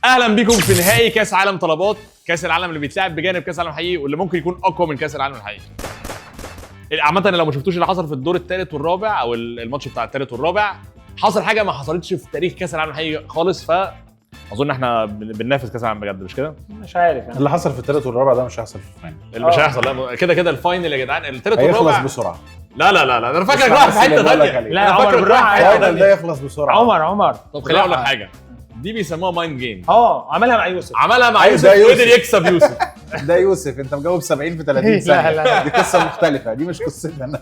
اهلا بيكم في نهائي كاس عالم طلبات، كاس العالم اللي بيتلعب بجانب كاس العالم الحقيقي واللي ممكن يكون اقوى من كاس العالم الحقيقي. عامة لو ما شفتوش اللي حصل في الدور الثالث والرابع او الماتش بتاع الثالث والرابع، حصل حاجة ما حصلتش في تاريخ كاس العالم الحقيقي خالص، اظن احنا بننافس كاس العالم بجد، مش كده؟ مش عارف يعني. اللي حصل في الثالث والرابع ده مش هيحصل في الفاينل. اللي مش هيحصل، لا كده الفاينل يا جدعان، الثالث والرابع هيخلص بسرعه. لا انا فاكرك رايح في حته ثانيه. لا يا عمر بالراحه، الفاينل ده يخلص بسرعه. عمر طب خليني اقول لك حاجه، دي بيسموها مايند جيم. عملها مع يوسف، عملها مع أيوة، يوسف ده يوسف. وقدر يكسب يوسف. ده يوسف انت مجاوب 70 في 30 ثانيه. لا. دي قصه مختلفه، دي مش قصتي انا.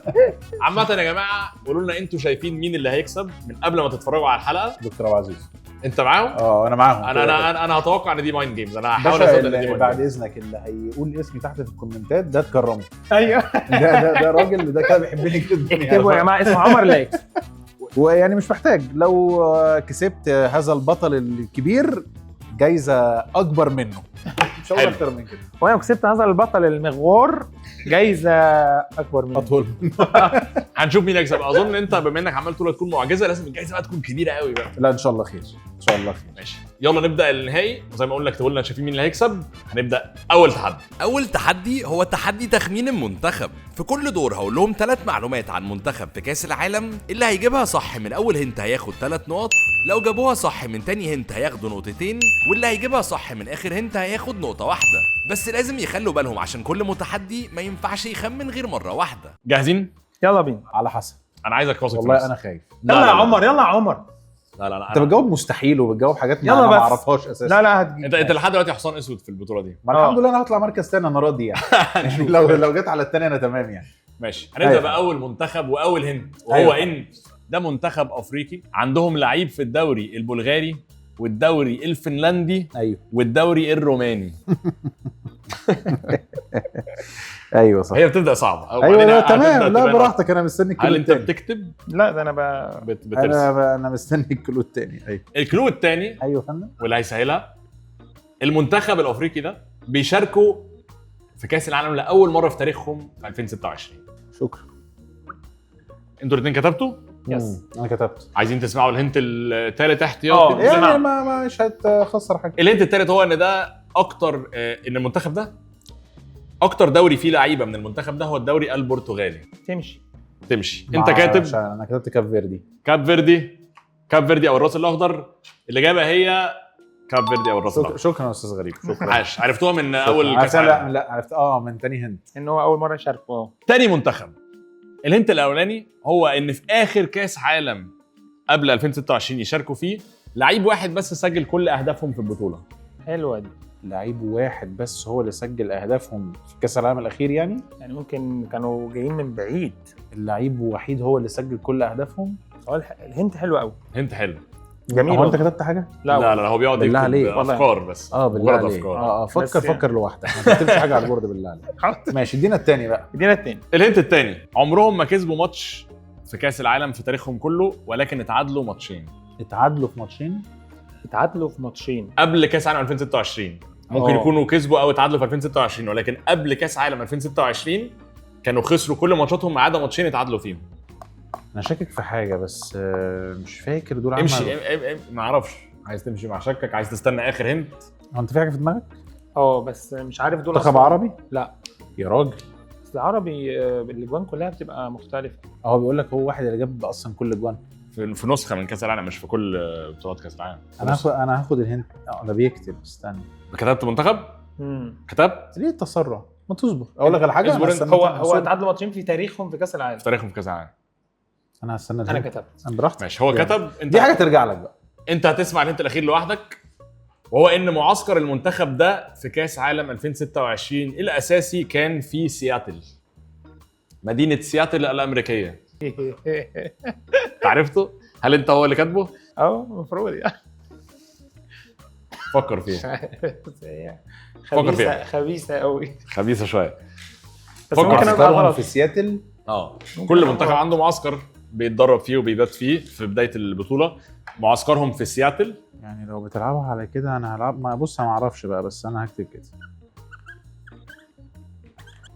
عامة يا جماعه قولوا لنا انتوا شايفين مين اللي هيكسب من قبل ما تتفرجوا على الحلقه. دكتور ابو عزيز، انت معاهم؟ انا معاهم. انا هتوقع ان دي مايند جيمز، انا هحاول باشا اصدق ان دي مايند بعد جيمز. اذنك اللي هيقول اسمي تحت في الكومنتات ده تكرمه. ايوه ده راجل ده كده بيحبني جدا. اكتبوا يا جماعه اسم عمر لا يكسب. ويعني مش محتاج، لو كسبت هذا البطل الكبير جايزه اكبر منه، مش هقول حلو. اكتر من كده. وانا كسبت هذا البطل المغوار جايزه اكبر منه. اطول. هنشوف مين يكسب. اظن انت بما انك عمال تقول تكون معجزه، لازم الجائزه بقى تكون كبيره قوي بقى. لا ان شاء الله خير، ان شاء الله خير. ماشي يلا نبدا النهائي، وزي ما قلنا اكتبوا لنا شايفين مين اللي هيكسب. هنبدا اول تحدي. أول تحدي هو تحدي تخمين المنتخب. في كل دور هقول لهم 3 معلومات عن منتخب في كأس العالم، اللي هيجيبها صح من أول هنت هياخد 3 نقط، لو جابوها صح من تاني هنت هياخدوا نقطتين، واللي هيجيبها صح من آخر هنت هياخد نقطة واحدة. بس لازم يخلوا بالهم عشان كل متحدي ما ينفعش يخمن غير مرة واحدة. جاهزين؟ يلا بينا. على حسب. انا عايزك واثق في والله نفسك. انا خايف. لا، يلا لا، يا لا. عمر، يلا يا عمر. لا انت بتجاوب مستحيل وبتجاوب حاجات يلا ما بس. اعرفهاش اساسا. لا هتجيب. انت لحد دلوقتي حصان اسود في البطوله دي. ما الحمد لله انا هطلع مركز تاني، انا راضي يعني. لو جت على التاني انا تمام يعني. ماشي هنبدا أيوة. باول منتخب واول هنت، وهو أيوة. ان ده منتخب افريقي عندهم لعيب في الدوري البلغاري والدوري الفنلندي ايوه والدوري الروماني. ايوه صح. هي بتبدا صعبه. أو ايوه بعدين لا هتبدأ تمام، لا تبان. براحتك، انا مستني الكلو هل انت التاني. بتكتب لا ده انا بترسم؟ انا مستني الكلو التاني. ايوه الكلو الثاني ايوه فندم. واللي هيسهلها، المنتخب الافريقي ده بيشاركوا في كاس العالم لاول مره في تاريخهم في 2026. شكرا. انتوا الاثنين كتبتوا؟ يس. انا كتبت. عايزين تسمعوا الهنت الثالث احتياطي؟ يعني مش هتخسر حاجه. الهنت الثالث هو ان ده اكتر ان المنتخب ده اكتر دوري فيه لعيبه من المنتخب ده هو الدوري البرتغالي. تمشي. انت كاتب انا كتبت كاب فيردي. كاب فيردي او الراس الاخضر. الاجابه هي كاب فيردي او الراس الاخضر. شكرا يا استاذ غريب، شكرا. عاش، عرفتوها من اول كاس لا عالم. لا عرفت من تاني هنت. ان هو اول مره يشاركوا. تاني منتخب. الهنت الاولاني هو ان في اخر كاس عالم قبل 2026 يشاركوا فيه لعيب واحد بس سجل كل اهدافهم في البطوله. حلوه دي. لعيب واحد بس هو اللي سجل اهدافهم في كاس العالم الاخير يعني. يعني ممكن كانوا جايين من بعيد. اللعيب وحيد هو اللي سجل كل اهدافهم. الهنت حلو قوي. هنت حلو. جميل. هو انت كتبت حاجه؟ لا هو بيقعد بالله يكتب عليك. افكار بس. بالله مجرد عليك. افكار. بس يعني. فكر لوحدك، ما تكتبش حاجه على البورد بالله عليك. ماشي ادينا التاني بقى. ادينا التاني. الهنت الثاني، عمرهم ما كسبوا ماتش في كاس العالم في تاريخهم كله، ولكن اتعادلوا ماتشين اتعادلوا في ماتشين. اتعادلوا في ماتشين قبل كاس عالم 2026. ممكن يكونوا كسبوا او اتعادلوا في 2026، ولكن قبل كاس عالم 2026 كانوا خسروا كل ماتشاتهم ما عدا ماتشين اتعادلوا فيهم. انا شاكك في حاجه بس مش فاكر دول امشي ما اعرفش. عايز تمشي مع شكك، عايز تستنى اخر هنت؟ هو انت في حاجه في دماغك؟ بس مش عارف دول منتخب أصلاً. عربي؟ لا يا راجل. بس العربي الاجوان كلها بتبقى مختلفه. هو بيقول لك هو واحد اللي جاب اصلا كل اجوان. في نسخه من كاس العالم، مش في كل بطولات كاس العالم. انا هاخد الهنت. ده بيكتب، استنى. كتبت منتخب؟ كتبت ليه التسرع؟ ما تصبر اقول لك على حاجه. اصبر أنا انت. هستنى هو تاني. اتعادلوا ماتشين في تاريخهم في كاس العالم. في تاريخهم في كاس العالم. انا هستنى انا الهنت. كتبت. انا براحتي. ماشي هو يعني. كتب. انت دي حاجه ترجع لك بقى. انت هتسمع الهنت الاخير لوحدك، وهو ان معسكر المنتخب ده في كاس عالم 2026 الاساسي كان في سياتل، مدينه سياتل الامريكيه. عرفته؟ هل انت هو اللي كاتبه؟ المفروض يعني. فكر فيها. فكر فيها. خبيثه قوي. خبيثه شويه. بس فكر ممكن فيها. ابقى معسكرهم غلط. في سياتل. كل منتخب عنده معسكر بيتدرب فيه وبيبات فيه في بدايه البطوله. معسكرهم في سياتل. يعني لو بتلعبها على كده انا هلعب. ما بص انا ما اعرفش بقى، بس انا هكتب كده.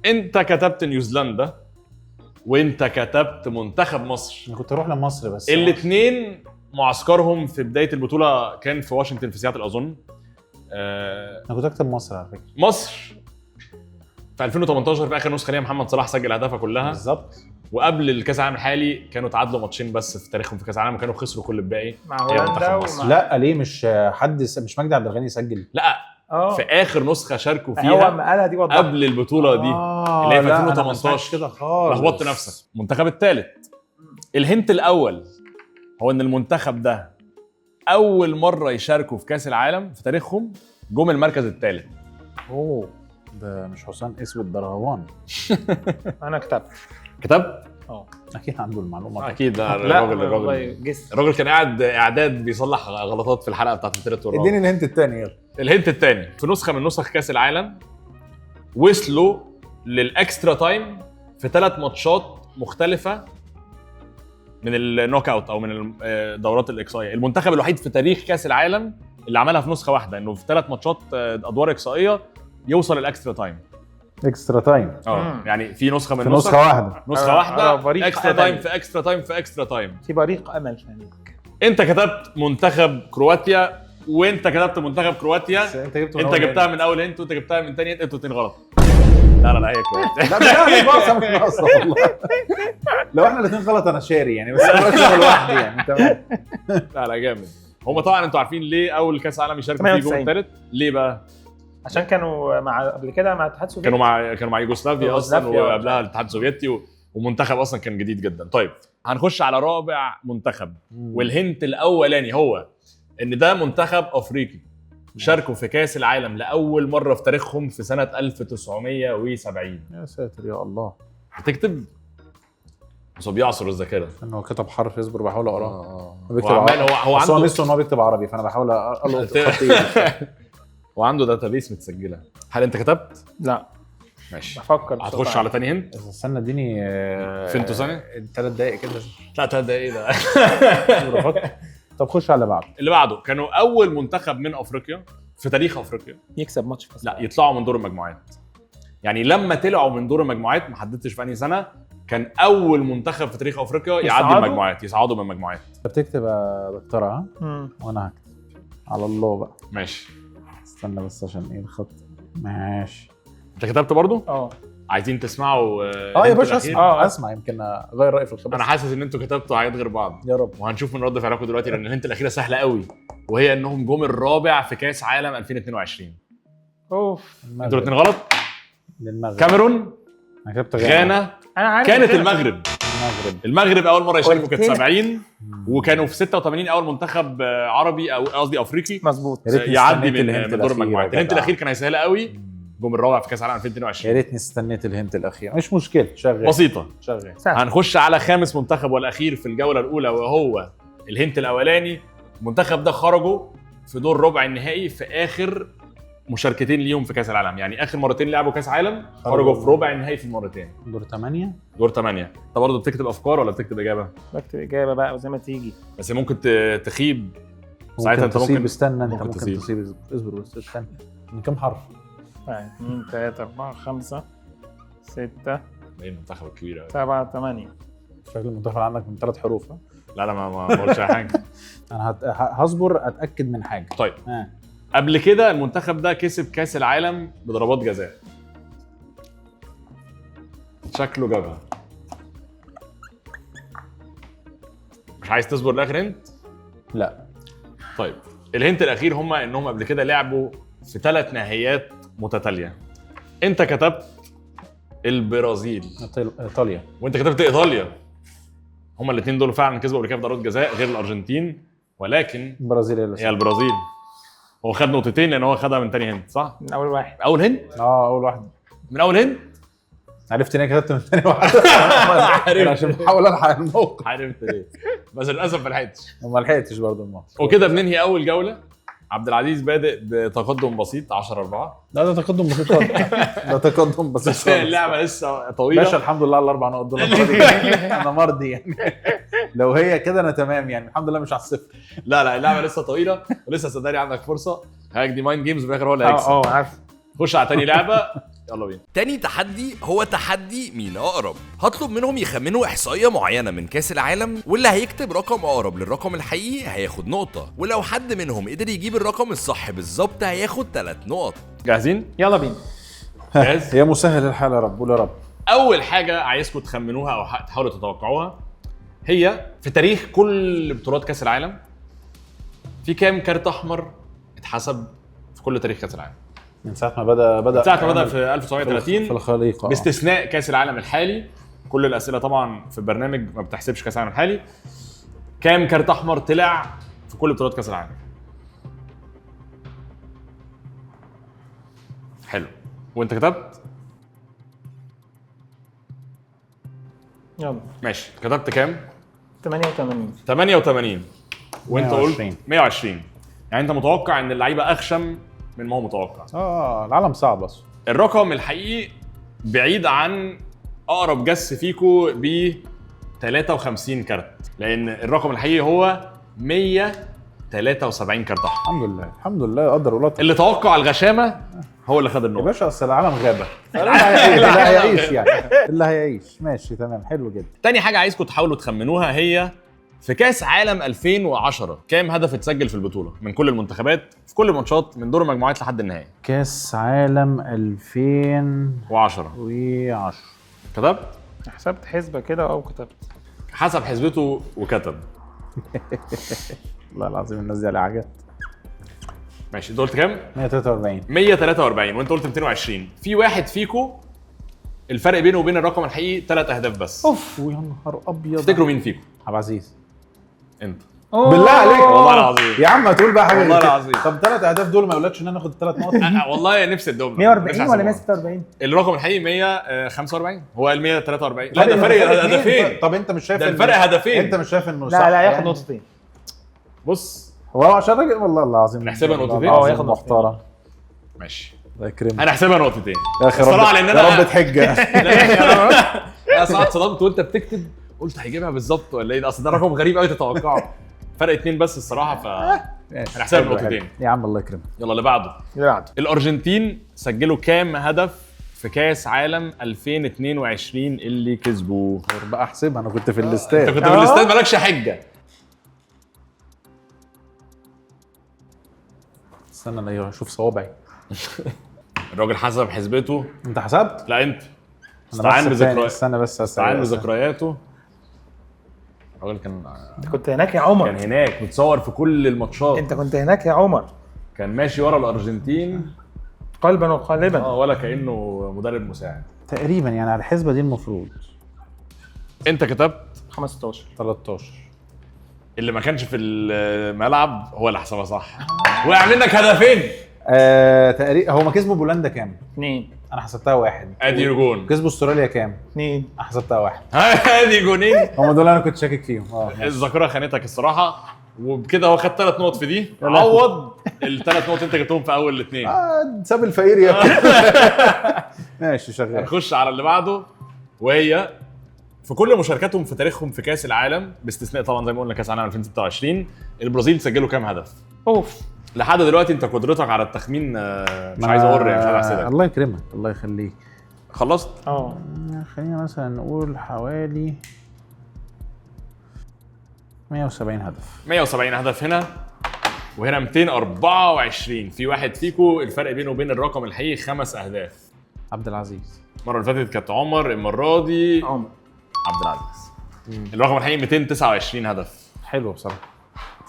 انت كتبت نيوزيلندا وانت كتبت منتخب مصر. انا كنت اروح لمصر بس الاثنين معسكرهم في بدايه البطوله كان في واشنطن في سياتل اظن، انا كنت اكتب مصر على فكره. مصر في 2018 في اخر نسخه ليها محمد صلاح سجل اهدافها كلها، بالظبط. وقبل الكاس العالم الحالي كانوا تعادلوا ماتشين بس في تاريخهم في كاس العالم، وكانوا خسروا كل الباقي مع هي منتخب هولندا مصر. لا ليه مش مش مجدي عبد الغني سجل؟ لا في اخر نسخه شاركوا هو فيها ما قالها دي وضحها. قبل البطوله دي اللي هي في لا، أنا 2018. ما سمعتش كده خالص. لخبطت نفسك. المنتخب الثالث. الهنت الاول هو ان المنتخب ده اول مره يشاركوا في كاس العالم في تاريخهم جم المركز الثالث. اوه ده مش حسام اسود، ده رهوان. انا كتبت. كتبت؟ اكيد عنده المعلومه. اكيد ده لا الراجل جس. الراجل كان قاعد اعداد بيصلح غلطات في الحلقه بتاعت الثالث والرابع. اديني الهنت الثاني يلا. الهنت الثاني في نسخه من نسخ كاس العالم وصلوا للاكسترا تايم في 3 ماتشات مختلفه من النوك اوت او من دورات الاقصائيه. المنتخب الوحيد في تاريخ كاس العالم اللي عملها في نسخه واحده، انه في 3 ماتشات ادوار اقصائيه يوصل الاكسترا تايم. اكسترا تايم يعني في نسخه من في نسخه واحده. نسخه واحده بريق اكسترا أمل. تايم في اكسترا تايم في اكسترا تايم. في بريق امل هناك. انت كتبت منتخب كرواتيا وانت كتبت منتخب كرواتيا. انت جبت انت جبتها من اول هنت وانت جبتها من ثاني هنت. انتوا الاثنين غلط. لا هي كرواتيا. لا مش ناقصه مش ناقصه والله. لو احنا الاثنين غلط انا شاري يعني، بس انا بشتغل لوحدي يعني. تمام. لا جامد. هم طبعا انتوا عارفين ليه اول كاس عالم يشاركوا فيه جول 98. الثالث؟ ليه بقى؟ عشان كانوا مع قبل كده مع الاتحاد السوفيتي. كانوا مع يوغوسلافيا اصلا، يوغوسلافيا. وقبلها الاتحاد السوفيتي، ومنتخب اصلا كان جديد جدا. طيب هنخش على رابع منتخب، والهنت الاولاني هو ان ده منتخب افريقي شاركوا في كاس العالم لاول مره في تاريخهم في سنه 1970. يا ساتر يا الله. هتكتب بس هو بيعصر الذاكره. انه كتب حرف يصبر بحاول اقراه. بيكتب هو عربي. هو بس هو عنده ميزته ان هو بيكتب عربي، فانا بحاول القط خطيه. وعنده داتابيس متسجله. هل انت كتبت؟ لا ماشي. بفكر. هتخش على تاني هنت؟ استنى اديني فهمتوا ثانيه؟ 3 دقايق كده. لا 3 دقايق ده. طب خش على اللي بعده. اللي بعده كانوا اول منتخب من افريقيا في تاريخ افريقيا يكسب ماتش في لا يطلعوا من دور المجموعات. يعني لما طلعوا من دور المجموعات ما حددتش في انهي سنه، كان اول منتخب في تاريخ افريقيا يعدي المجموعات، يصعدوا من المجموعات. انت بتكتب يا دكتوره ها؟ وانا هكتب على الله بقى. ماشي. استنى بس عشان ايه الخط. ماشي. انت كتبت برضو؟ عايزين تسمعوا يا باشا اسمع. اسمع يمكن اغير رايي في الخبر. انا حاسس ان انتوا كتبتوا حاجات غير بعض. يا رب. وهنشوف من رد فعلكم دلوقتي، لان الهنت الاخيره سهله قوي، وهي انهم جم الرابع في كاس عالم 2022. اوف. انتوا الاثنين غلط. للمغرب. كاميرون، انا كتبت غانا. انا عارف كانت غانا. المغرب اول مره يشاركوا قلت كانت 70، وكانوا في 86 اول منتخب عربي او قصدي افريقي مظبوط يعدي من دور المجموعات. الهنت الاخير كان هيسهلها قوي، جم الرابع في كاس العالم 2022. يا ريتني استنيت الهنت الاخير. مش مشكله، شغال بسيطه. شغال. هنخش على خامس منتخب والاخير في الجوله الاولى، وهو الهنت الاولاني. المنتخب ده خرجوا في دور ربع النهائي في اخر مشاركتين ليهم في كاس العالم، يعني اخر مرتين لعبوا كاس عالم خرجوا في ربع النهائي في المرتين. دور 8. دور 8. انت برضه بتكتب افكار ولا بتكتب اجابه؟ بكتب اجابه بقى وزي ما تيجي. بس ممكن تخيب ساعتها. انت ممكن استنى، انت ممكن ممكن تسيب. تصيب. اصبر بس استنى. من كام حرف؟ 2 3 4 5 6 ايه المنتخب الكبير قوي. 7 8. شكل المنتخب عندك من 3 حروف. لا ما قلتش اي حاجه. انا هصبر اتاكد من حاجه. طيب قبل كده المنتخب ده كسب كاس العالم بضربات جزاء. شكله جابها. مش عايز تصبر لاخر هنت؟ لا. طيب الهنت الاخير هم انهم قبل كده لعبوا في 3 نهائيات متتاليه. انت كتبت البرازيل ايطاليا، وانت كتبت ايطاليا. هم الاثنين دول فعلا كسبوا قبل كده بضربات جزاء غير الارجنتين، ولكن البرازيل هي البرازيل. هو خد نقطتين لان هو خدها من تاني هنت، صح؟ من اول واحد. اول هنت؟ اول واحد. من اول هنت؟ عرفت ليه كتبت من ثاني واحد؟ عشان بحاول الحق الموقف. عرفت ليه؟ بس للاسف ما لحقتش. وما لحقتش برضه الموقف. وكده بننهي اول جوله. عبد العزيز بادئ بتقدم بسيط 10-4. لا ده تقدم بسيط خالص. ده تقدم بسيط بس خالص. اللعبه لسه طويله. باشا الحمد لله على ال4 نقط دول. انا مرضي يعني. لو هي كده انا تمام يعني، الحمد لله مش على الصفر. لا اللعبه لسه طويله ولسه صدقني عندك فرصه. هاك دي مايند جيمز، في الاخر هو اللي هيكسب. عارف. خش على تاني لعبه يلا بينا. تاني تحدي هو تحدي مين اقرب. هطلب منهم يخمنوا احصائيه معينه من كاس العالم، واللي هيكتب رقم اقرب للرقم الحقيقي هياخد نقطه، ولو حد منهم قدر يجيب الرقم الصح بالظبط هياخد 3 نقط. جاهزين؟ يلا بينا. جاهز. يا مسهل الحال يا رب، قول يا رب. اول حاجه عايزكم تخمنوها او تحاولوا تتوقعوها هي في تاريخ كل بطولات كاس العالم في كام كارت احمر اتحسب في كل تاريخ كاس العالم؟ من ساعه ما بدا ساعة ما بدأ في 1930 في الخليقه باستثناء كاس العالم الحالي. كل الاسئله طبعا في البرنامج ما بتحسبش كاس العالم الحالي. كام كارت احمر طلع في كل بطولات كاس العالم؟ حلو. وانت كتبت؟ يلا. ماشي. كتبت كام؟ 88. 88. وانت 120. قلت 120. يعني انت متوقع ان اللعيبه اخشم من ما هو متوقع. العالم صعب بس. الرقم الحقيقي بعيد عن اقرب جس فيكو ب 53 كارت، لان الرقم الحقيقي هو 173 كارت احمر. الحمد لله الحمد لله، قدر ولطف. اللي توقع الغشامه هو اللي خد يا النقطه. باشا اصل العالم غابه. اللي هيعيش يعني، اللي هيعيش. ماشي تمام، حلو جدا. تاني حاجه عايزكم تحاولوا تخمنوها هي في كاس عالم 2010 كام هدف اتسجل في البطوله من كل المنتخبات في كل الماتشات من دور المجموعات لحد النهائي؟ كاس عالم 2010 و10 كتبت؟ حسبت حسبه كده او كتبت؟ حسب حسبته وكتب. والله العظيم الناس دي على حاجات. ماشي. انت قلت كام؟ 143. 143 وانت قلت 220. في واحد فيكو الفرق بينه وبين الرقم الحقيقي 3 اهداف بس. اوف ويا نهار ابيض. تفتكروا مين فيكو؟ عبد العزيز. انت. بالله عليك والله العظيم. يا عم هتقول بقى حاجه والله كده. العظيم. طب 3 اهداف دول ما يقولكش ان انا اخد 3 نقط؟ والله نفسي ادهم 140 ولا 146؟ الرقم الحقيقي 145. هو قال 143. لا ده فرق هدفين. طب انت مش شايف ده الفرق هدفين. انت مش شايف انه صح؟ لا لا، ياخد يعني؟ نقطتين. بص هو عشان راجل والله العظيم نحسبها نقطتين؟ ياخد محترم. ماشي. الله يكرمك. انا احسبها نقطتين يا اخي الصراحه لان انا يا رب تحجه. انا ساعات صدمت وانت بتكتب قلت هيجيبها بالظبط ولا ايه؟ اصل ده رقم غريب قوي تتوقعه. فرق 2 بس الصراحه هنحسبها بنقطتين. يا عم الله يكرمك. يلا اللي بعده. الارجنتين سجلوا كام هدف في كاس عالم 2022 اللي كسبوه؟ بقى احسبها، انا كنت في انت الاستاد. كنت في الاستاد مالكش حجه. استنى انا اشوف صوابعي. الراجل حسب حسبته. انت حسبت؟ لا انت أنا استعان بحسب تاني. بذكريات. استنى بس استعان بذكرياته. الراجل انت كنت هناك يا عمر. كان هناك متصور في كل الماتشات. انت كنت هناك يا عمر. كان ماشي ورا الارجنتين قلبا وقالبا. ولا كانه مدرب مساعد. تقريبا يعني على الحسبه دي المفروض. انت كتبت 15. 13. اللي ما كانش في الملعب هو اللي حسبها صح. وقع منك هدفين. تقريبا هو ما كسبوا بولندا كام؟ 2. انا حسبتها 1. ادي جون. كسبوا استراليا كام؟ 2. انا حسبتها 1. ادي جونين. هم دول انا كنت شاكك فيهم. الذاكره خانتك الصراحه. وبكده هو خد 3 نقط في دي. عوض ال3 نقط انت جبتهم في اول الاثنين. ساب الفقير يا ماشي شغال. هنخش على اللي بعده وهي في كل مشاركاتهم في تاريخهم في كاس العالم باستثناء طبعا زي ما قلنا كاس العالم 2026 البرازيل سجلوا كام هدف؟ اوف. لحد دلوقتي انت قدرتك على التخمين مش عايز اقر يعني مش عايز احسدك. الله يكرمك الله يخليك. خلصت؟ خلينا مثلا نقول حوالي 170 هدف. 170 هدف هنا وهنا 224. في واحد فيكو الفرق بينه وبين الرقم الحقيقي 5 اهداف. عبد العزيز. المره اللي فاتت كانت عمر، المره دي عمر. عبد العزيز. الرقم الحقيقي 229 هدف. حلو بصراحه.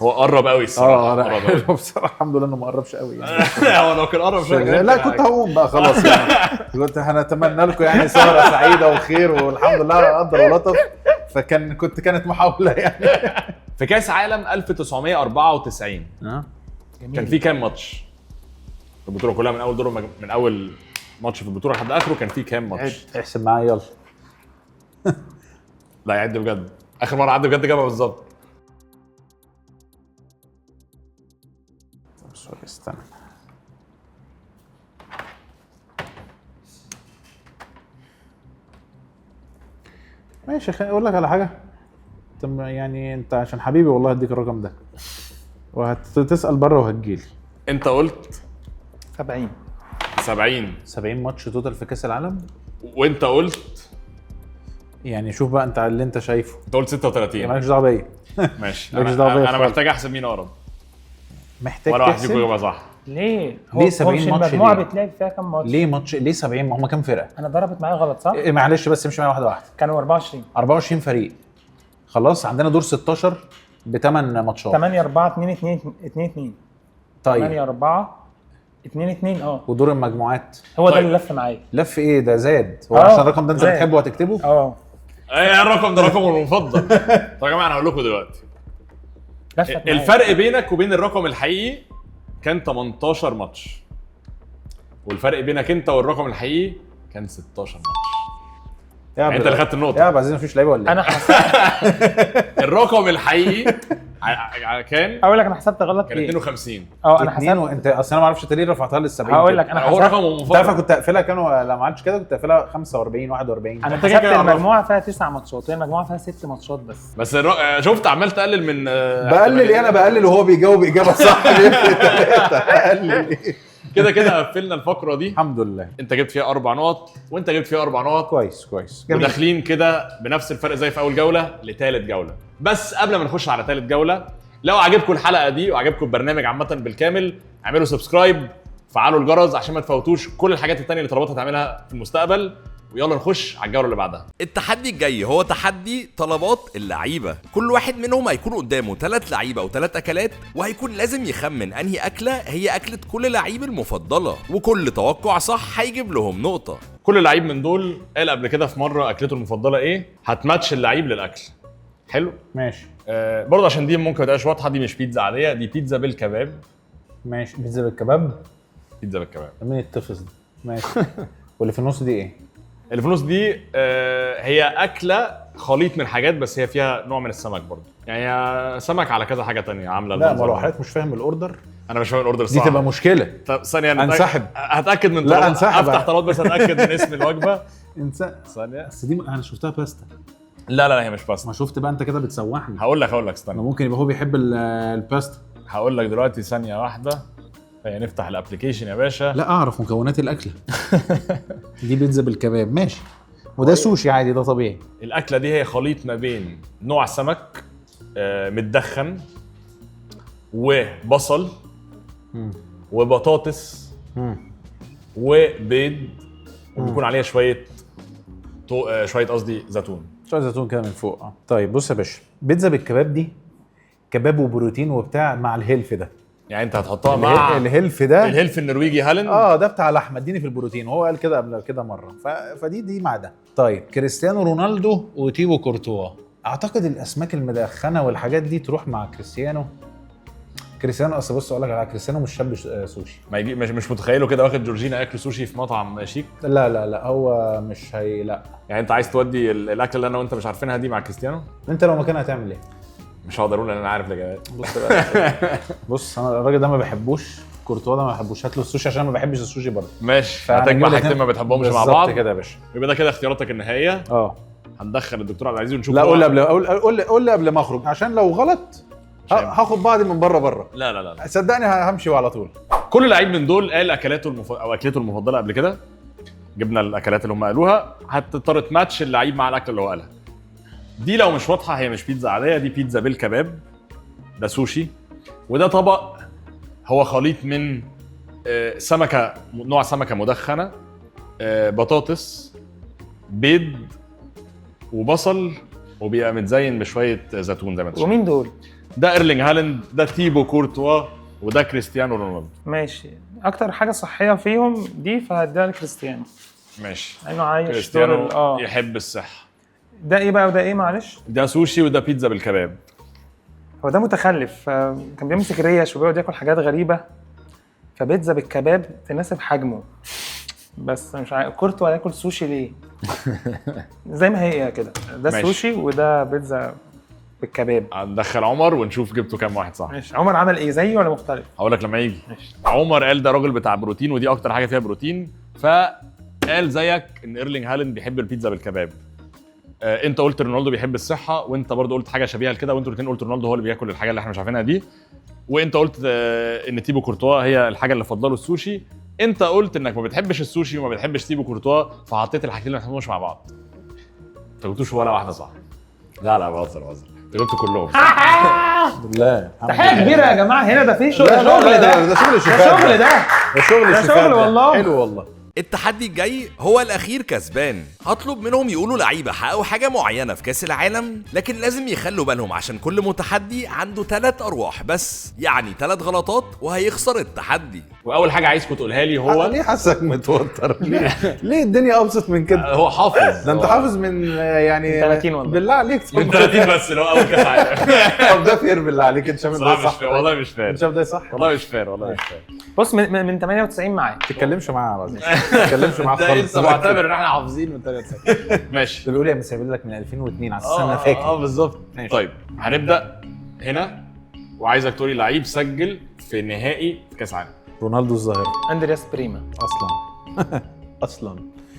هو قرب قوي الصراحه. لا قرب حلو قوي بصراحه. الحمد لله انه ما قربش قوي يعني. هو لو كان قرب شويه لا كنت هقوم بقى خلاص يعني. كنت هنتمنى لكم يعني سهره سعيده وخير والحمد لله قدر ولطف. كانت محاوله يعني. في كاس عالم 1994 كان في كام ماتش؟ البطوله كلها من اول دور من اول ماتش في البطوله لحد اخره كان في كام ماتش؟ احسب معايا يلا. لا يعد بجد. اخر مره عد بجد جابها بالظبط. استنى. ماشي خليني اقول لك على حاجه. يعني انت عشان حبيبي والله هديك الرقم ده وهتسال بره وهتجيلي. انت قلت 70. 70 ماتش توتال في كاس العالم. وانت قلت يعني شوف بقى انت اللي انت شايفه. انت قلت 36. مالكش دعوه بيا. ماشي. مالكش دعوه بيا انا خالص. محتاج احسب مين اقرب. محتاج ولا واحد فيكم تحسب. يبقى صح. ليه؟ ليه 70 ماتش المجموعه ليه؟ بتلعب فيها كام ماتش؟ ليه ماتش؟ ليه 70؟ ما هم كام فرقه؟ انا ضربت معايا غلط صح؟ إيه معلش بس امشي معايا واحده واحده. كانوا 24. 24 فريق. خلاص عندنا دور 16 بثمان ماتشات. 8 4 2 2 2 2. طيب 8 4 2 2 ودور المجموعات هو ده طيب. اللي لف معايا. لف ايه ده زاد؟ هو آه، عشان الرقم ده انت زاد. بتحبه وهتكتبه؟ ايه الرقم ده؟ رقمه المفضل. طيب يا جماعه انا هقول لكم دلوقتي لفت معايا. الفرق بينك وبين الرقم الحقيقي كان 18 ماتش، والفرق بينك انت والرقم الحقيقي كان 16 ماتش. يعني انت اللي خدت النقطه. يا عبد العزيز مفيش لعيبه ولا ايه؟ انا حسبت الرقم الحقيقي كان اقول لك انا حسبت غلط كان ايه. 52. انا اتنين حسبت. وانت اصل انا ما اعرفش انت ليه رفعتها لل 70. هقول لك انا هو حسبت. رقمه انت عارف مفضل. كنت هقفلها كانوا لو ما عملتش كده كنت هقفلها 45 41. انا انت حسبت كده المجموعه فيها 9 ماتشات، هي المجموعه فيها 6 ماتشات بس. بس شفت عمال تقلل من بقلل ايه؟ انا بقلل وهو بيجاوب اجابه صح. بقلل ايه؟ كده كده قفلنا الفقره دي. الحمد لله. انت جبت فيها 4 نقط وانت جبت فيها 4 نقط، كويس وداخلين كده بنفس الفرق زي في اول جوله لثالث جوله. بس قبل ما نخش على ثالث جوله، لو عجبكم الحلقه دي وعجبكم البرنامج عامه بالكامل، اعملوا سبسكرايب، فعلوا الجرس عشان ما تفوتوش كل الحاجات التانية اللي طلباتها تعملها في المستقبل. ويلا نخش على الجوله اللي بعدها. التحدي الجاي هو تحدي طلبات اللعيبه. كل واحد منهم هيكون قدامه 3 لعيبه و3 اكلات، وهيكون لازم يخمن انهي اكله هي اكله كل لعيب المفضله، وكل توقع صح هيجيب لهم نقطه. كل لعيب من دول قال قبل كده في مره اكلته المفضله ايه، هتماتش اللعيب للاكل. حلو. ماشي برضه عشان دي ممكن ما تبقاش واضحه، دي مش بيتزا عاديه، دي بيتزا بالكباب. ماشي. بيتزا بالكباب. بيتزا بالكباب. مين التفص ده؟ ماشي. واللي في النص دي ايه؟ اللي في النص دي هي اكله خليط من حاجات، بس هي فيها نوع من السمك برضه، يعني سمك على كذا حاجه تانية عامله لا ما المنظر لو ده. حضرتك مش فاهم الاوردر انا مش فاهم الاوردر دي صح. تبقى مشكله. طب ثانيه انسحب. هتاكد من لا، طلبات. انسحب. افتح طلبات بس اتاكد من اسم الوجبه. ثانيه. بس دي انا شفتها باستا. لا هي مش باستا. ما شفت بقى انت كده بتسوحني. هقول لك ما استنى. ممكن يبقى هو بيحب الباستا. هقول لك دلوقتي ثانيه واحده. نفتح الابلكيشن يا باشا. لا اعرف مكونات الاكله. دي بيتزا بالكباب ماشي. وده سوشي عادي ده طبيعي. الاكله دي هي خليط ما بين نوع سمك متدخن وبصل وبطاطس وبيض، وبيكون عليها شويه قصدي زيتون. شويه زيتون كده من فوق. طيب بص يا باشا، بيتزا بالكباب دي كباب وبروتين وبتاع مع الهيلف ده. يعني انت هتحطها مع الهيلف ده. الهيلف النرويجي هالند. ده بتاع لحمه، اديني في البروتين، وهو قال كده قبل كده مره. فدي مع ده. طيب كريستيانو رونالدو وتيبو كورتوا، اعتقد الاسماك المدخنه والحاجات دي تروح مع كريستيانو. اصل بص اقول لك على كريستيانو مش شاب سوشي. ما يجي مش متخيله كده واخد جورجينا اكل سوشي في مطعم شيك. لا هو مش لا. يعني انت عايز تودي الاكل اللي انا وانت مش عارفينها دي مع كريستيانو؟ انت لو مكانه هتعمل ايه؟ مش هقدر اقول ان انا عارف الاجابات. بص انا الراجل ده ما بحبوش، كورتوا ده ما بحبوش، هات له السوشي عشان ما بحبش السوشي برضه. ماشي. فأنا هتجمع هجيب حاجتين ما بتحبهمش مع بعض بالظبط كده يا باشا. يبقى ده كده اختياراتك النهائيه. هندخل الدكتور عبد العزيز ونشوف. لا قول لي قبل ما اخرج، عشان لو غلط هاخد بعضي من بره. لا صدقني همشي على طول. كل لعيب من دول قال اكلاته او اكلته المفضله قبل كده. جبنا الاكلات اللي هم قالوها، هتضطر تماتش اللعيب مع الاكل اللي هو قالها. دي لو مش واضحه هي مش بيتزا عاديه، دي بيتزا بالكباب. ده سوشي. وده طبق هو خليط من سمكه، نوع سمكه مدخنه، بطاطس، بيض، وبصل، وبيبقى متزين بشويه زيتون زي ما انت شايف. ومين دول؟ ده ايرلينج هالاند، ده تيبو كورتوا، وده كريستيانو رونالدو. ماشي. اكتر حاجه صحيه فيهم دي فهديها لكريستيانو. ماشي. لانه عايش كريستيانو يحب الصحه. ده ايه بقى وده ايه معلش؟ ده سوشي وده بيتزا بالكباب. هو ده متخلف، كان بيمسك ريش وبيقعد ياكل حاجات غريبه، فبيتزا بالكباب تناسب حجمه. بس مش عارف كورتوا ياكل سوشي ليه؟ زي ما هي كده، ده ماشي. سوشي وده بيتزا بالكباب. هندخل عمر ونشوف جبتوا كام واحد صح. ماشي. عمر عمل ايه، زيي ولا مختلف؟ هقول لك لما يجي. ماشي. عمر قال ده راجل بتاع بروتين ودي اكتر حاجه فيها بروتين، فقال زيك ان ايرلينج هالاند بيحب البيتزا بالكباب. انت قلت رونالدو بيحب الصحه، وانت برضو قلت حاجه شبيهه لكده، وانتوا الاثنين قلتوا رونالدو هو اللي بياكل الحاجه اللي احنا مش عارفينها دي، وانت قلت ان تيبو كورتوا هي الحاجه اللي فضلوا السوشي، انت قلت انك ما بتحبش السوشي وما بتحبش تيبو كورتوا، فحطيت الحاجتين اللي ما بتحبهمش مع بعض. انت جبتوش ولا واحده صح. لا بهزر انت جبت كلهم. الحمد لله. تحيه كبيره يا جماعه، هنا ده في شغل. لا، ده شغل ده شفاف. شغل ده ده شغل ده شفاف شغل والله. حلو والله. التحدي الجاي هو الاخير كسبان. هطلب منهم يقولوا لعيبه حققوا حاجه معينه في كاس العالم، لكن لازم يخلوا بالهم عشان كل متحدي عنده 3 ارواح بس، يعني 3 غلطات وهيخسر التحدي. واول حاجه عايزكم تقولها لي هو ليه حاسك متوتر؟ ليه الدنيا ابسط من كده؟ هو حافظ. ده انت حافظ من يعني من 30 والله. بالله عليك. من 30 بس اللي هو اول كاس عالم. طب ده فير بالله عليك، انت شايف ده صراحة صح؟ والله مش فاهم. انت شايف ده صح؟ والله مش فاهم. بص من 98 معاك. ما تتكلمش معاه يا عظيم، ما تتكلمش معاه خالص. انت معتبر ان احنا حافظين من 93. ماشي. بيقول لي مسافر لك من 2002 على اساس انا فاكر. بالظبط. ماشي. طيب هنبدا هنا، وعايزك تقولي لعيب سجل في نهائي كاس عالم. رونالدو الظاهره اندرياس بريما، اصلا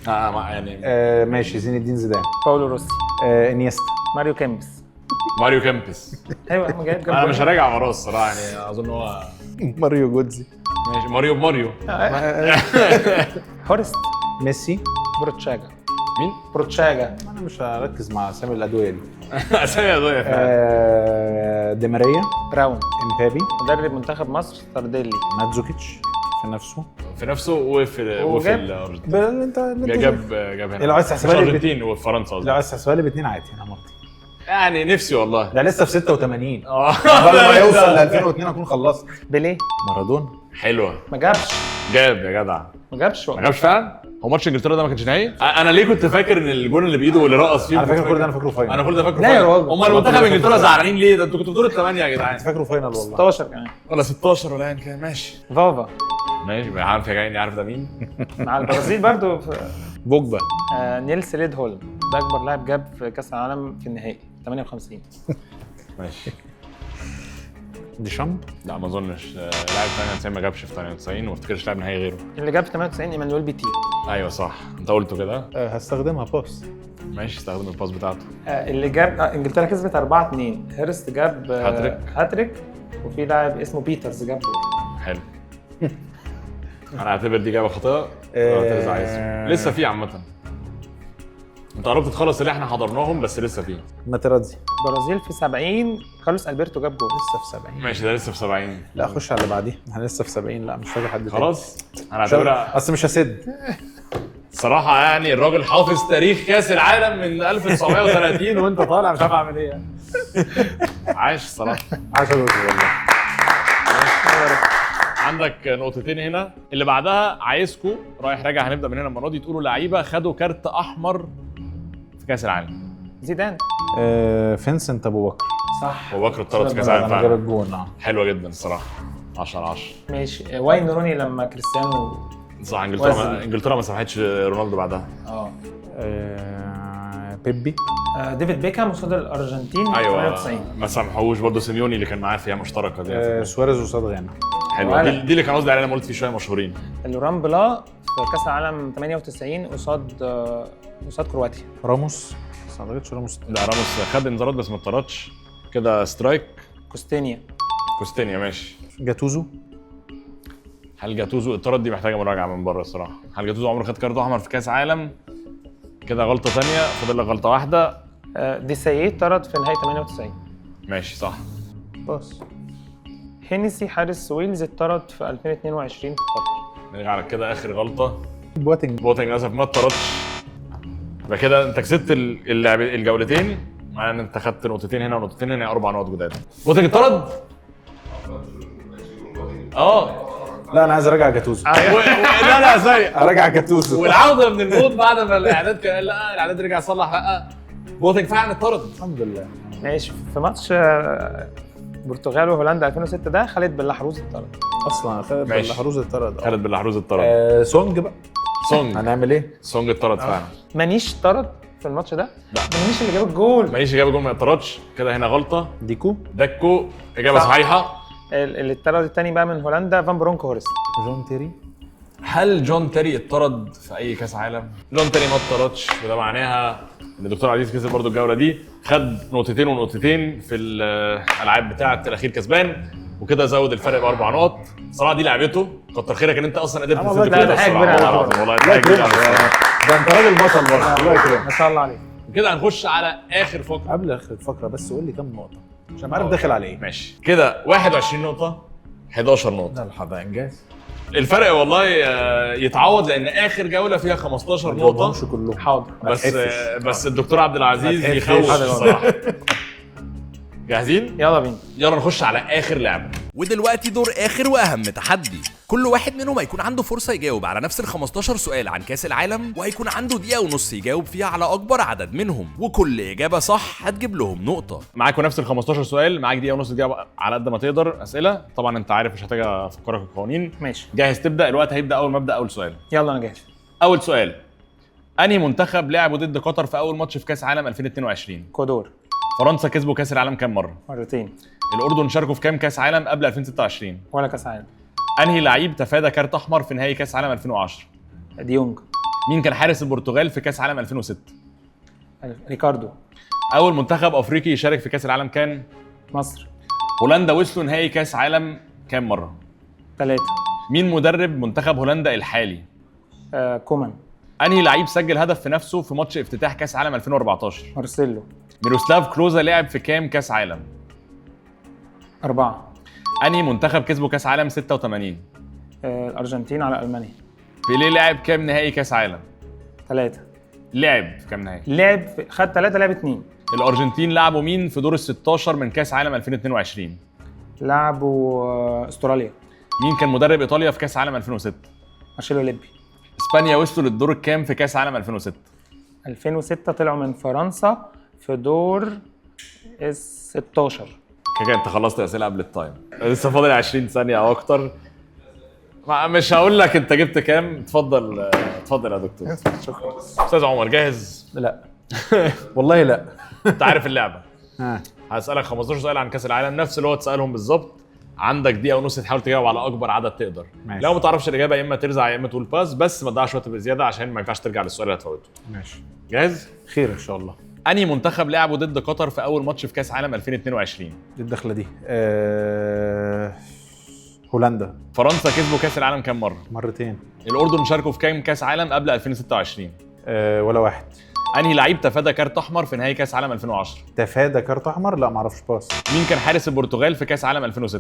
يعني ماشي. زين الدين زيدان، باولو روسي، انيستا، ماريو كيمبس. ماريو كامبس. ايوه انا جايب انا مش هراجع وراه الصراحه، يعني اظن هو ماريو جودزي، ماشي. ماريو هورست، ميسي. بروتشاجا. مين؟ بروتشاجا. انا مش هركز مع اسامي الادويه دي. اسامي يا ضيف فعلا. دي ماريا، براون. امبابي، مدرب منتخب مصر تارديلي. ماتزوكيتش في نفسه. في نفسه وفي وجاب- الارجنتين. انت جاب هنا. لو عايز تحسبها لي الارجنتين وفرنسا لو قصدي. عايز تحسبها لي باثنين عادي انا مرضي. يعني نفسي والله. ده لسه في 86. اه قبل ما يوصل ل 2002 اكون خلصت. بيليه. مارادونا. حلوه. ما جابش جاب يا جدع. ما جابش ما والله. جابش فعلا. هو ماتش انجلترا ده ما كانش نهائي. انا ليه كنت فاكر ان الجون اللي بايده واللي رقص فيه على فكره كل ده انا فاكره فاينل. انا كل ده فاكره لا يا فاينل. راجل. امال منتخب انجلترا زعلانين ليه؟ ده انتوا كنتوا في دور الثمانيه يا جدعان. فاكره فاينل والله. 16 كمان. ولا 16 ولا يعني كده. ماشي فافا ماشي. عارف يا جاي عارف ده مين. مع البرازيل برضو في بوجبا. نيلس ليد هولم، ده اكبر لاعب جاب في كاس العالم في النهائي 58. ماشي. ديشامب. لا ما اظنش لاعب 98 ما جابش في 98 وما افتكرش لاعب نهائي غيره. اللي جاب في 98 ايمانويل بيتي. ايوه صح انت قلته كده. هستخدمها باس. ماشي استخدم الباس بتاعته. اللي جاب انجلترا كسبت 4-2. هيرست جاب هاتريك. وفي لاعب اسمه بيترز جاب جول. حلو. انا اعتبر دي جابه خطأ. لسه في عامه. انت قربت تخلص اللي احنا حضرناهم بس لسه في. ماتيراتزي. برازيل في 70 كارلوس البرتو جاب جول. لسه في 70. ماشي ده لسه في 70. لا خش على اللي بعديه. احنا لسه في 70. لا مش فاكر حد تاني. خلاص انا اعتبرها اصل مش هسد. الصراحه يعني الراجل حافظ تاريخ كاس العالم من 1930 وانت طالع مش عارف اعمل ايه. عايش الصراحه. 10 والله. عندك نقطتين هنا. اللي بعدها عايزكم رايح راجع هنبدا من هنا المره دي تقولوا لعيبه خدوا كارت احمر في كاس العالم. زيدان. فينسنت ابو بكر. صح. ابو بكر اتطرد في كاس العالم انا جاب فعلا. الجون. حلوه جدا الصراحه. 10/10. ماشي. واين روني لما كريستيانو. صح وزن. انجلترا ما سمحتش رونالدو بعدها. بيبي. ديفيد بيكهام قصاد الارجنتين ايوه 98. ما سامحوش برضه سيميوني اللي كان معاه فيها مشتركه دي. سواريز قصاد غانا. حلوه دي اللي كان قصدي عليها. انا قلت فيه شويه مشهورين. لوران بلا في كاس العالم 98 قصاد كرواتيا. راموس. بس ما اعتقدش راموس. لا راموس خد انذارات بس ما اتطردش. كده سترايك. كوستينيا. كوستينيا ماشي. جاتوزو. هل جاتوزو اتطرد؟ دي محتاجه مراجعه من بره الصراحه. هل جاتوزو عمره خد كارت احمر في كاس عالم؟ كده غلطه ثانيه. فاضل لك غلطه واحده. ديساييه طرد في نهايه 98. ماشي صح. بس هينيسي حارس ويلز اتطرد في 2022 في قطر. نرجع على كده اخر غلطه. بواتنج. بوتنج للاسف ما اتطردش. يبقى كده انت كسبت اللعب الجولتين. مع ان انت خدت نقطتين هنا ونقطتين هنا 4 نقط جداد. بوتنج اتطرد؟ لا انا عايز ارجع جاتوزو. لا سيء. ارجع جاتوزو. والعوده من الموت بعد ما الاعداد كان لا الاعداد رجع صلح لا بوتنج فعلا اتطرد. الحمد لله. ماشي. في ماتش البرتغال وهولندا 2006 ده خالد بن-لحروز اتطرد. اصلا خالد ماشي. بن-لحروز اتطرد. خالد بن-لحروز اتطرد. سونج بقى. سونج. هنعمل ايه؟ سونج اتطرد فعلا. مانيش طرد في الماتش ده. لا. مانيش اللي جاب الجول. ماليش جاب جول ما اتطردش. كده هنا غلطه. ديكو. دكو اجابه صح. صحيحه. اللي اتطرد الثاني بقى من هولندا فان برونكو هورست. جون تيري. هل جون تيري اتطرد في اي كاس عالم؟ جون تيري ما اتطردش وده معناها ان الدكتور عزيز كسب برضو الجوله دي. خد نقطتين ونقطتين في الالعاب بتاعه الاخير كسبان. وكده زود الفرق ب4 نقط. صراحه دي لعبته، كتر خيرك ان انت اصلا قدرت والله تسد ده كده حاجة الصراحة. كبيرة والله أوي. العظيم، والله الله حاجة كبيرة يكرمك أوي. ده انت راجل بطل برضه. الله يكرمك. ما شاء الله عليك. كده هنخش على اخر فقره. قبل اخر الفقره بس قول لي كام نقطه عشان عارف داخل على ايه. ماشي كده 21 نقطه 11 نقطه. ده الحظ انجاز. الفرق والله يتعوض لان اخر جوله فيها 15 نقطه. كلهم. حاضر. بس الدكتور عبد العزيز ما تقفش. يخوف الصراحه. جاهزين؟ يلا بينا. يلا نخش على اخر لعبه. ودلوقتي دور اخر واهم تحدي، كل واحد منهم هيكون عنده فرصه يجاوب على نفس ال15 سؤال عن كاس العالم، وهيكون عنده دقيقه ونص يجاوب فيها على اكبر عدد منهم، وكل اجابه صح هتجيب لهم نقطه. معاكم نفس ال15 سؤال، معاك دقيقه ونص دقيقه على قد ما تقدر اسئله. طبعا انت عارف مش هحتاج افكرك القوانين. ماشي جاهز تبدا؟ الوقت هيبدا اول ما ابدا اول سؤال. يلا انا جاهز. اول سؤال، انهي منتخب لعبوا ضد قطر في اول ماتش في كاس عالم 2022؟ كودور. فرنسا كسبوا كاس العالم كام مره؟ مرتين. الاردن شاركوا في كام كاس عالم قبل 2026؟ ولا كاس عالم. انهي لعيب تفادى كارت احمر في نهائي كاس عالم 2010؟ ديونج. مين كان حارس البرتغال في كاس عالم 2006؟ ريكاردو. اول منتخب افريقي يشارك في كاس العالم كان؟ مصر. هولندا وصلوا نهائي كاس عالم كام مره؟ 3. مين مدرب منتخب هولندا الحالي؟ كومان. انهي لعيب سجل هدف في نفسه في ماتش افتتاح كاس عالم 2014؟ مارسيلو. ميروسلاف كلوزا لعب في كام كاس عالم؟ 4. انهي منتخب كسبوا كاس عالم 86؟ الارجنتين على المانيا. بيليه لعب كام نهائي كاس عالم؟ 3. لعب في كام نهائي؟ خد 3 لعب 2. الارجنتين لعبوا مين في دور ال16 من كاس عالم 2022؟ لعبوا استراليا. مين كان مدرب ايطاليا في كاس عالم 2006؟ مارشيلو ليبي. اسبانيا وصلوا للدور الكام في كاس عالم 2006؟ 2006 طلعوا من فرنسا في دور ال 16. كده انت خلصت الاسئله قبل التايم، لسه فاضل 20 ثانيه او اكتر. مش هقول لك انت جبت كام. اتفضل اتفضل يا دكتور. شكرا. استاذ عمر جاهز؟ لا والله لا. انت عارف اللعبه. ها هسالك 15 سؤال عن كاس العالم نفس اللي هو تسالهم بالظبط. عندك دقيقه ونص تحاول تجاوب على اكبر عدد تقدر. ماشي. لو ما تعرفش الاجابه يا اما ترزع يا اما تقول باس، بس ما تضيعش وقت بزياده عشان ما ينفعش ترجع للسؤال اللي هتفوته. ماشي جاهز؟ خير ان شاء الله. انهي منتخب لعبوا ضد قطر في اول ماتش في كاس عالم 2022؟ دي الدخله دي هولندا. فرنسا كسبوا كاس العالم كام مره؟ مرتين. الاردن شاركوا في كام كاس عالم قبل 2026؟ ولا واحد. انهي لعيب تفادى كارت احمر في نهائي كاس عالم 2010؟ تفادى كارت احمر؟ لا ما اعرفش. باس. مين كان حارس البرتغال في كاس عالم 2006؟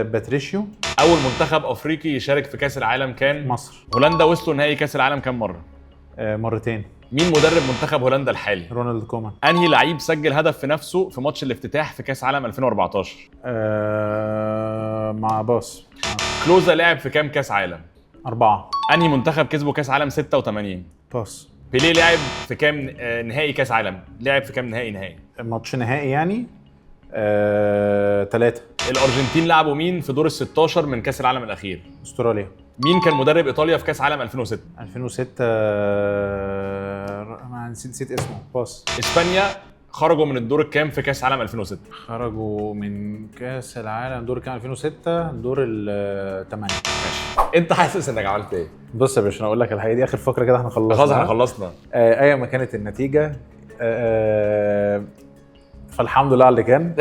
باتريشيو. اول منتخب افريقي يشارك في كاس العالم كان؟ مصر. هولندا وصلوا نهائي كاس العالم كام مره؟ مرتين. مين مدرب منتخب هولندا الحالي؟ رونالد كومان. انهي لعيب سجل هدف في نفسه في ماتش الافتتاح في كاس عالم 2014؟ مع باص. كلوزا لعب في كام كاس عالم؟ 4. انهي منتخب كسبوا كاس عالم 86؟ باص. بيليه لعب في كام نهائي كاس عالم؟ لعب في كام نهائي؟ ماتش نهائي يعني 3. الارجنتين لعبوا مين في دور ال16 من كاس العالم الاخير؟ استراليا. مين كان مدرب ايطاليا في كاس عالم 2006؟ 2006 ما نسيت اسمه. باص. اسبانيا خرجوا من الدور الكام في كاس عالم 2006؟ خرجوا من كاس العالم دور كام 2006 دور ال8. انت حاسس انك عملت ايه؟ بص يا باشا انا اقول لك الحقيقه دي اخر فقره كده احنا خلصنا. خلاص احنا خلصنا. ايا ما كانت النتيجه فالحمد لله على اللي كان.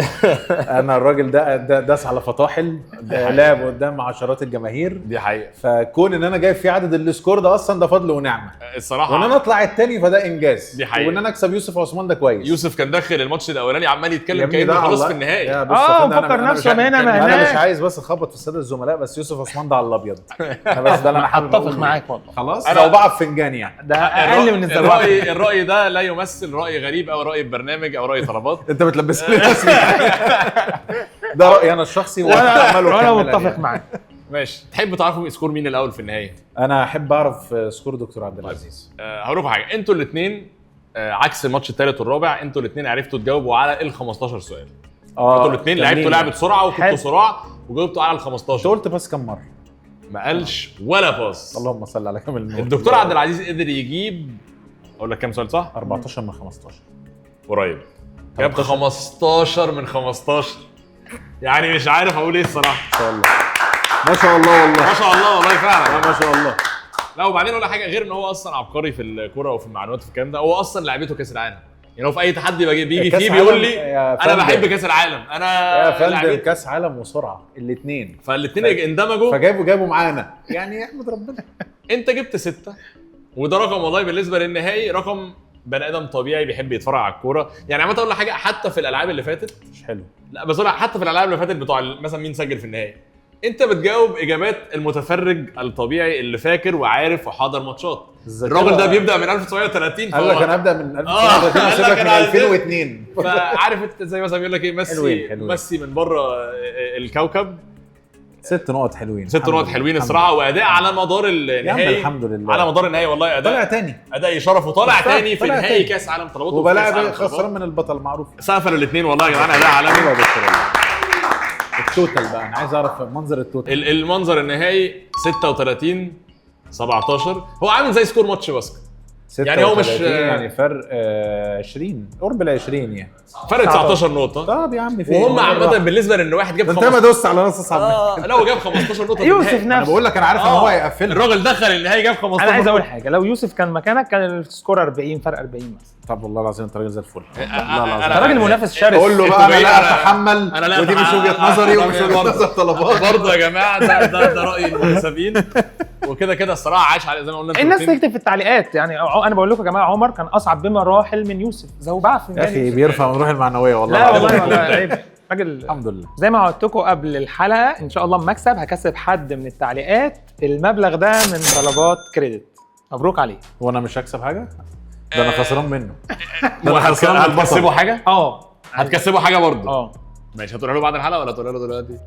انا الراجل ده داس على فطاحل، لعب قدام عشرات الجماهير. دي حقيقه. فكون ان انا جايب فيه عدد السكور ده اصلا ده فضل ونعمه. الصراحه وان انا اطلع التاني فده انجاز. دي حقيقة. وان انا اكسب يوسف عثمان ده كويس. يوسف كان داخل الماتش الاولاني عمال يا يتكلم ابني كانه ده خلاص الله. في النهائي. يا بص أنا مفكر نفسه مش هنا ما انا مش هناك. عايز بس اخبط في الساده الزملاء، بس يوسف عثمان ده على الابيض. انا بس ده اللي انا حابب اتفق معاك والله. خلاص أنا- انا وبعض فنجان يعني. ده اقل من الزواج. الراي ده لا يمثل راي غريب او راي برنامج او راي طلبات. انت بتلبسني رسمي. ده رايي انا الشخصي وانا متفق معاك. ماشي. تحب تعرفوا سكور مين الاول في النهايه؟ انا احب اعرف سكور دكتور عبد العزيز. هقول لكم حاجه. انتوا الاثنين عكس الماتش الثالث والرابع، انتوا الاثنين عرفتوا تجاوبوا على ال 15 سؤال. انتوا الاثنين لعبتوا لعبه سرعه وكنتوا حلو. صراع وجاوبتوا على ال انت 15. قلت بس كم مره؟ ما قالش ولا باص. اللهم صل على كامل النور. الدكتور عبد العزيز قدر يجيب، اقول لك كام سؤال صح؟ 14 من 15. قريب. جاب 15 من 15. يعني مش عارف اقول ايه الصراحه. ما شاء الله. ما شاء الله والله. ما شاء الله والله فعلا. ما شاء الله. لا وبعدين ولا حاجه غير ان هو اصلا عبقري في الكوره وفي المعلومات وفي الكلام ده. هو اصلا لعبته كاس العالم. يعني هو في اي تحدي بيجي كأس فيه بيقول عالم لي يا انا فندم. بحب كاس العالم انا يا فندم لعبت. كاس عالم وسرعه الاثنين، فالاثنين اندمجوا. فجابوا معانا يعني احمد ربنا. انت جبت 6 وده رقم والله بالنسبه للنهائي رقم بني ادم طبيعي بيحب يتفرج على الكوره. يعني عمال اقول لك حاجه، حتى في الالعاب اللي فاتت مش حلو. لا بس حتى في الالعاب اللي فاتت بتوع مثلا مين سجل في النهائي، انت بتجاوب اجابات المتفرج الطبيعي اللي فاكر وعارف وحاضر ماتشات. الراجل ده بيبدا من 1930 قال لك انا ابدا من 1930 قال واسيبك لك من أنا عايز- 2002. فعارف انت زي مثلا بيقول لك ايه، ميسي حلوين. ميسي من بره الكوكب. 6 نقط حلوين، 6 نقط حلوين الصراحه، واداء على مدار النهائي. الحمد لله. على مدار النهائي والله طلع تاني، اداء يشرف، وطالع بالظبط، تاني في طلع نهائي تاني. كاس عالم طلبات وفي كأس عالم وبلاعب طلبات. خسران من البطل معروف. سقفل الاثنين والله يا جدعان، اداء عالمي. حلوة دكتور. التوتال بقى انا عايز اعرف منظر التوتال. المنظر النهائي 36 17 هو عامل زي سكور ماتش باسكت. يعني هو مش 36 يعني فرق 20 قرب ال 20 يعني. فرق 19 نقطة. طب يا عم في وهم عامة بالنسبة لان واحد جاب انت ما 15 دوست على نص اصحابنا. لا هو جاب 15 نقطة في يوسف النهائي. انا نفسه. بقول لك انا عارف ان هو هيقفلها. الراجل دخل النهائي جاب 15 انا عايز اقول نقطة. حاجه، لو يوسف كان مكانك كان السكور 40 فرق 40 مثلا. طب والله العظيم انت راجل زي الفل. أنا- انت راجل منافس شرس. قول له انتوا بقى انا جايين لا على- اتحمل أنا لا ودي مش أتحمل. وجهه نظري ومش وجهه برضه. نظر طلبات. برضه يا جماعة ده رأي المنتسبين. وكده كده الصراحة عايش على زي ما قلنا انتوا الناس الاتنين. تكتب في التعليقات يعني انا بقول لكم يا جماعه عمر كان اصعب بمراحل من يوسف، زوبعه في يا ميدان اخي يوسف. بيرفع من روح المعنويه والله لا العظيم. والله ولا عيب راجل. الحمد لله. زي ما قلت لكم قبل الحلقه ان شاء الله مكسب هكسب حد من التعليقات المبلغ ده من طلبات كريدت. مبروك عليه. وانا مش هكسب حاجه؟ ده انا خسران منه. ده انا خسران من هتكسبوا البطل. حاجة؟ هتكسبوا حاجة برضه. ماشي، هتقولها له بعد الحلقة ولا هتقولها له دلوقتي؟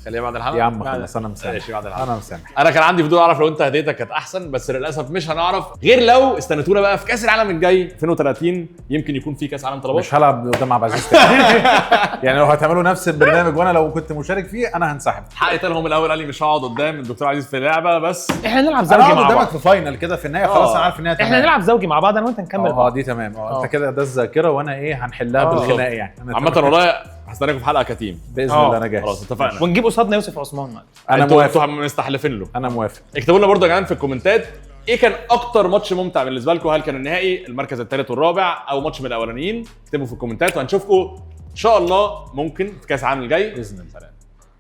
خليها بعد الحلقة. يا عم لا، خلاص انا مسامح. ماشي بعد الحلقة. انا مسامح. انا كان عندي فضول اعرف لو انت هديتك كانت احسن، بس للاسف مش هنعرف غير لو استنيتونا بقى في كاس العالم الجاي 2030. يمكن يكون في كاس عالم طلبات. مش هلعب قدام عبد العزيز تاني. يعني لو هتعملوا نفس البرنامج وانا لو كنت مشارك فيه انا هنسحب. حقيقة لهم الاول قال لي مش هقعد قدام الدكتور عزيز في اللعبه، بس احنا نلعب انا زوجي هقعد مع قدامك بعض. في فاينل كده في النهايه خلاص انا عارف ان هي تمام. احنا نلعب زوجي مع بعض انا وانت نكمل بعض. دي تمام. انت كده ده الذاكره وانا ايه هنحلها بالخناق يعني. أنا عامة تمام. والله هستناكم في حلقه كتيم. باذن آه. الله انا جاهز. خلاص اتفقنا. ونجيب قصادنا يوسف عثمان. انا انتوا موافق. مستحلفين له. انا موافق. اكتبوا لنا برضه يا جدعان في الكومنتات ايه كان اكتر ماتش ممتع بالنسبه لكم، هل كان النهائي المركز الثالث والرابع او ماتش من الاولانيين؟ اكتبوا في الكومنتات وهنشوفكم ان شاء الله ممكن في كاس العالم الجاي باذن الله.